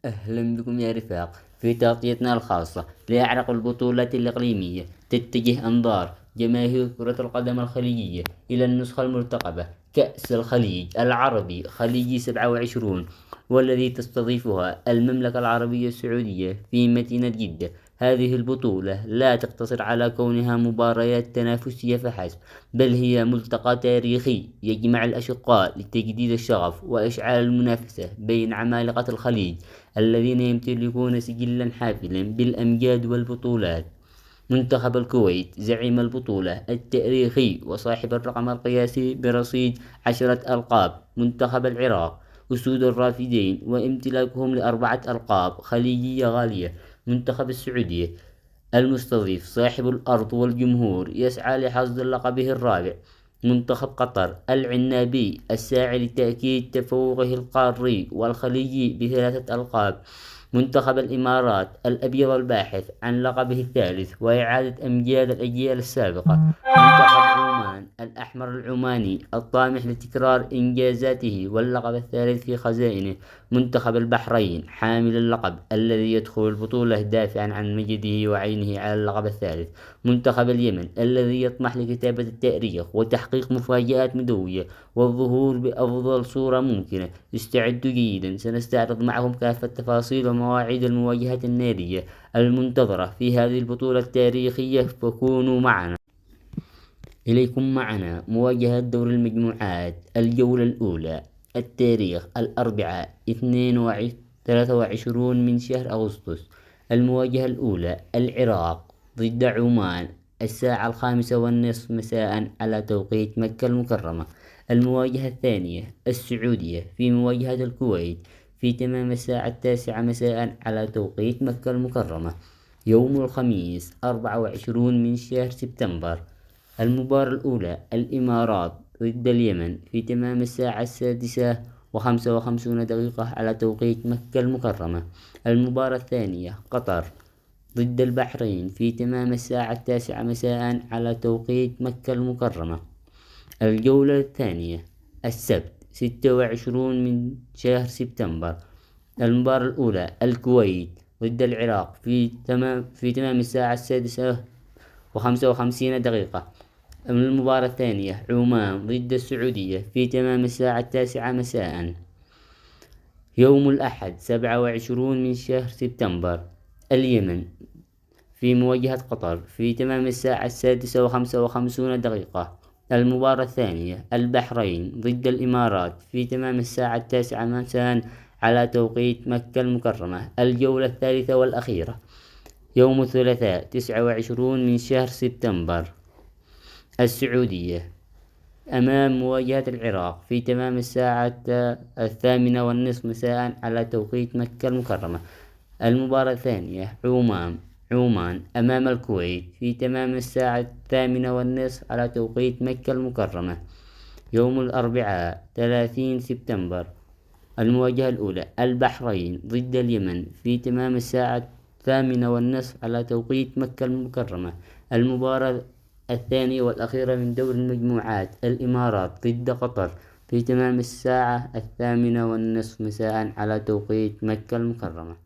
أهلا بكم يا رفاق في تغطيتنا الخاصة لأعرق البطولات الإقليمية. تتجه أنظار جماهير كرة القدم الخليجية إلى النسخة المرتقبة كأس الخليج العربي خليجي 27، والذي تستضيفها المملكة العربية السعودية في مدينة جدة. هذه البطولة لا تقتصر على كونها مباريات تنافسية فحسب، بل هي ملتقى تاريخي يجمع الأشقاء لتجديد الشغف وإشعال المنافسة بين عمالقة الخليج الذين يمتلكون سجلا حافلا بالأمجاد والبطولات. منتخب الكويت زعيم البطولة التاريخي وصاحب الرقم القياسي برصيد 10 ألقاب. منتخب العراق أسود الرافدين وامتلاكهم ل4 ألقاب خليجية غالية. منتخب السعودية المستضيف صاحب الأرض والجمهور يسعى لحصد لقبه الرابع. منتخب قطر العنابي الساعي لتأكيد تفوقه القاري والخليجي ب3 ألقاب. منتخب الإمارات الأبيض الباحث عن لقبه الثالث وإعادة أمجاد الأجيال السابقة. منتخب عمان الأحمر العماني الطامح لتكرار إنجازاته واللقب الثالث في خزائنه. منتخب البحرين حامل اللقب الذي يدخل البطولة دافعا عن مجده وعينه على اللقب الثالث. منتخب اليمن الذي يطمح لكتابة التاريخ وتحقيق مفاجآت مدوية والظهور بأفضل صورة ممكنة. استعدوا جيدا، سنستعرض معهم كافة تفاصيل ومواعيد المواجهات النارية المنتظرة في هذه البطولة التاريخية، فكونوا معنا. إليكم معنا مواجهة دور المجموعات الجولة الأولى. التاريخ الأربعاء 23 من شهر أغسطس. المواجهة الأولى العراق ضد عمان الساعة 5:30 مساء على توقيت مكة المكرمة. المواجهة الثانية السعودية في مواجهة الكويت في تمام الساعة 9 مساء على توقيت مكة المكرمة يوم الخميس 24 من شهر سبتمبر. المباراة الأولى الإمارات ضد اليمن في تمام الساعة 6:55 على توقيت مكة المكرمة. المباراة الثانية قطر ضد البحرين في تمام الساعة 9 مساء على توقيت مكة المكرمة. الجولة الثانية السبت 26 من شهر سبتمبر. المباراة الأولى الكويت ضد العراق في تمام الساعة 6:55. المباراة الثانية عمان ضد السعودية في تمام الساعة 9 مساء يوم الأحد 27 من شهر سبتمبر. اليمن في مواجهة قطر في تمام الساعة 6:55. المباراة الثانية البحرين ضد الإمارات في تمام الساعة 9 مساء على توقيت مكة المكرمة. الجولة الثالثة والأخيرة يوم الثلاثاء 29 من شهر سبتمبر. السعودية أمام مواجهة العراق في تمام الساعة 8:30 مساء على توقيت مكة المكرمة. المباراة الثانية عمان أمام الكويت في تمام الساعة 8:30 على توقيت مكة المكرمة يوم الأربعاء 30 سبتمبر. المواجهة الأولى البحرين ضد اليمن في تمام الساعة 8:30 على توقيت مكة المكرمة. المباراة الثانية والأخيرة من دور المجموعات الإمارات ضد قطر في تمام الساعة 8:30 مساء على توقيت مكة المكرمة.